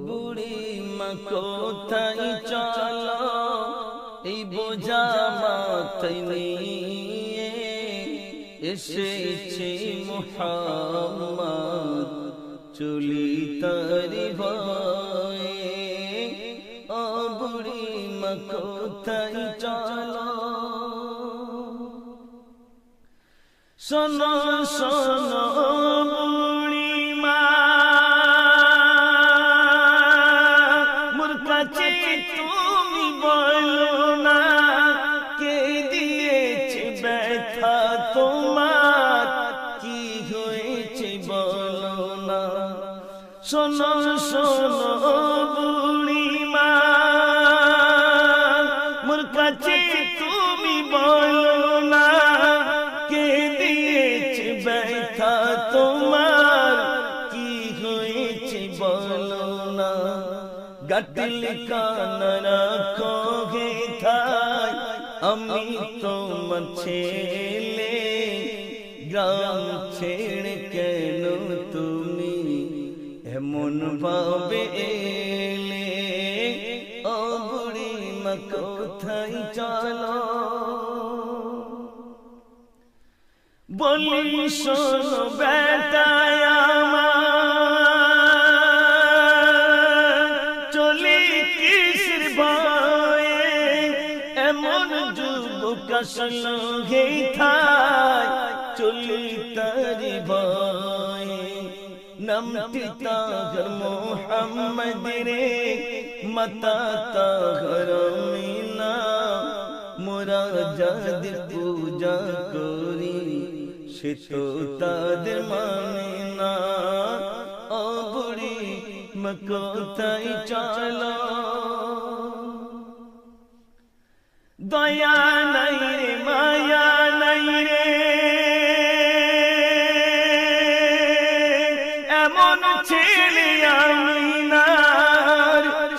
বুড়ি মা কোথায় চলো এই বোঝা মাথায় নিয়ে এসেছে মুহাম্মদ চলি তারি ভয়ে ও বুড়ি মা কোথায় চলো শোনো শোনো বুড়ি মা মোর কাছে তুমি বলো না কে দিয়েছে ব্যথা তোমার কি হয়েছে বলো না শোনো শোনো বুড়ি মা মোর কাছে তুমি বলো না কে দিয়েছে ব্যথা তোমার কি হয়েছে বলো না গাটল কান রাখো গে থাই আমি তোমার ছেলে গ্রাম ছেড়ে কেন তুমি এমন ভাবে এলে ও বুড়ি মা কোথায় চলো বলি শোনো বেটায় আমার চলি কিসের ভয়ে এমন যুবক আসলো হে থাই চলি তারি ভয়ে নামটি তাগর মোহাম্মদ রে মাতা তাগর মিনা মোরা যাদের পূজা করি সে তো তাদের মানে না ও বুড়ি মা কোথায় চলো দয়া নাই রে মায়া নাই রে এমন ছেলে আমি না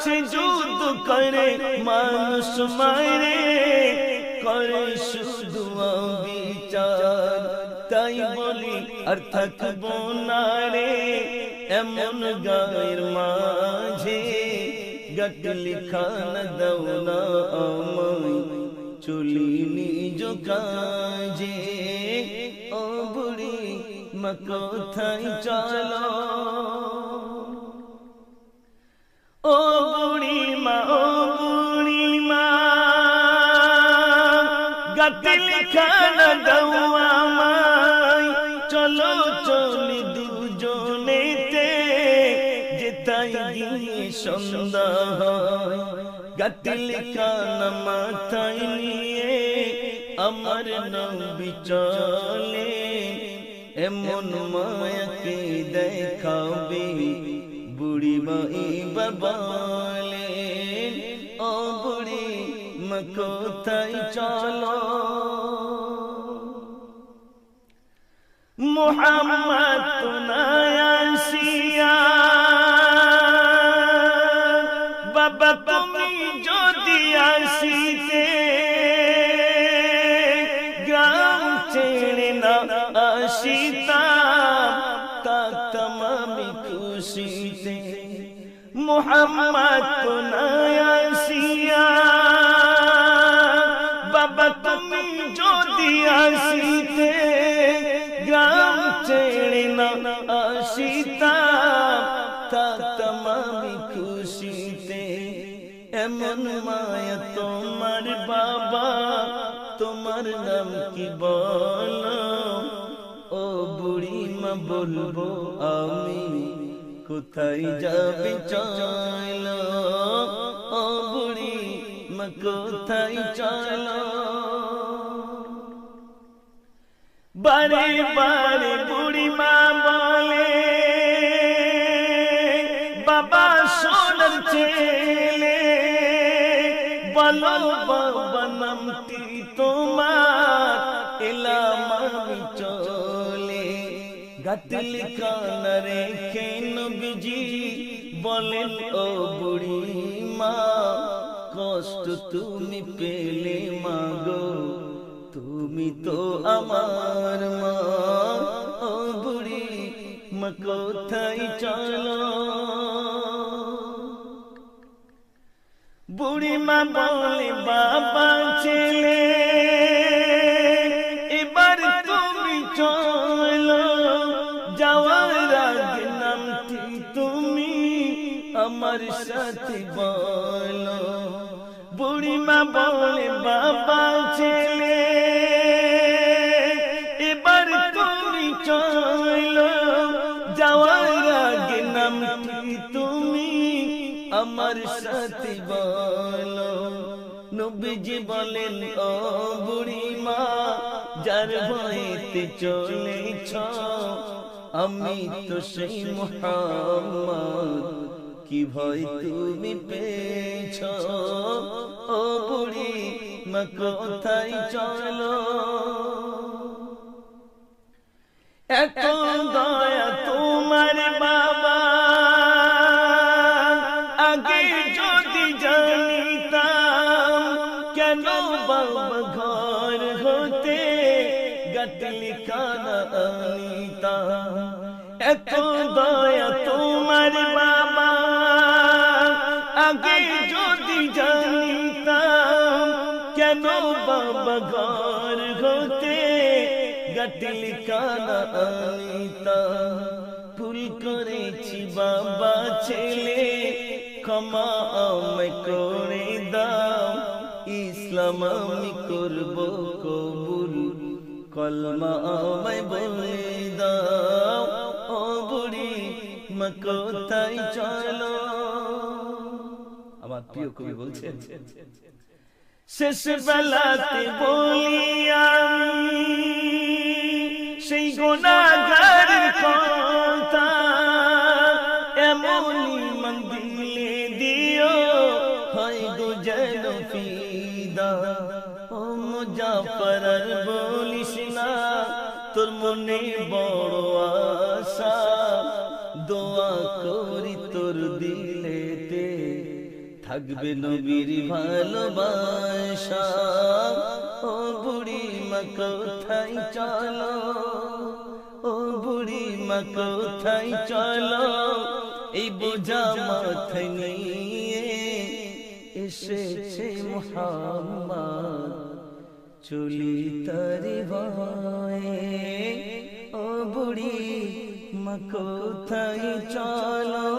সে যুদ্ধ করে মানুষ মারে করে শুধু বিচার তাই বলি আর থাকবো না রে এমন গায়ের মাঝে গাটল খান দাও না আমায় চলি নিজ কাজে ও বুড়ি মা কোথায় চলো ও বুড়ি মা গাটল খান দাও আমায় চলো চলি দুজনেতে যেতাই গিয়ে সন্ধ্যা হয় গাটল খান মাথায় নিয়ে আমার নবী চলে এমন মায়াকে দেখাবে বুড়ি মাই বাবালে ও বুড়ি মা কোথায় চলো মুহাম্মদ তুনায় আসিয়া বাবা তুমি যদি আসিতে গ্রাম ছেড়ে না আসিতাম থাকতাম আমি খুশিতে মুহাম্মদ তুনায় আসিয়া বাবা তুমি যদি আসিতে গ্রাম ছেড়ে না আসিতাম থাকতাম আমি খুশিতে এমন মায়া তোমার বাবা তোমার নাম কি বলো ও বুড়ি মা বলবো আমি কোথায় যাবে চলো ও বুড়ি মা কোথায় চলো বারে বারে বুড়ি মা বলে বাবা সোনার ছেলে বলো বাবা নামটি তোমার এলাম আমি চলে গাটল খান রেখে নবীজি বলেন ও বুড়ি মা কষ্ট তুমি পেলে মাগো তুমি তো আমার মা ও বুড়ি মা কোথায় চলো বুড়িমা বলে বাবা ছেলে এবার তুমি চলো, যাওয়ার আগে নামটি তুমি আমার সাথে বলো। বুড়িমা বলে বাবা ছেলে এবার তুমি চলো, যাওয়ার আগে নামটি তুমি আমার সাথে বলো। নবীজি বলেন ও বুড়িমা যার ভয়েতে চলেছ, আমি তো সেই মুহাম্মদ, কি ভয় তুমি পেয়েছ। ও বুড়ি মা কোথায় চলো, এত দয়া তোমার বাবা, আগে যদি জানিতাম, কেন বাবা ঘর হতে গাটলি কানা আনিতাম। এত দয়া তোমার বাবা, আগে যদি জানিতাম, কেন বাবা ঘর হতে গাটলি কানা আনিতাম। ভুল করেছি বাবা ছেলে, ক্ষমা আমায় করে দাও, ইসলাম আমি করব কবুল, কলমা আমায় বলে দাও। ও বুড়ি মা কোথায় চলো। আমার প্রিয় কবি বলছেন, শেষ বেলাতে বলি আমি সেই গুনাহগারের কথা, এমনই মন দিলে দিও হয় গো যেন ফিদা। ও মুজাফফর আর বলিস না, তোর মনে বড় আশা, দোয়া করি তোর দিলেতে থাকবে নবীর ভালোবাসা। ও বুড়ি মা কোথায় চলো, ও বুড়ি মা কোথায় চলো, এই বোঝা মাথায় নিয়ে এসেছে মুহাম্মদ, চলি তারি ভয়ে। ও বুড়ি মা কোথায় চলো।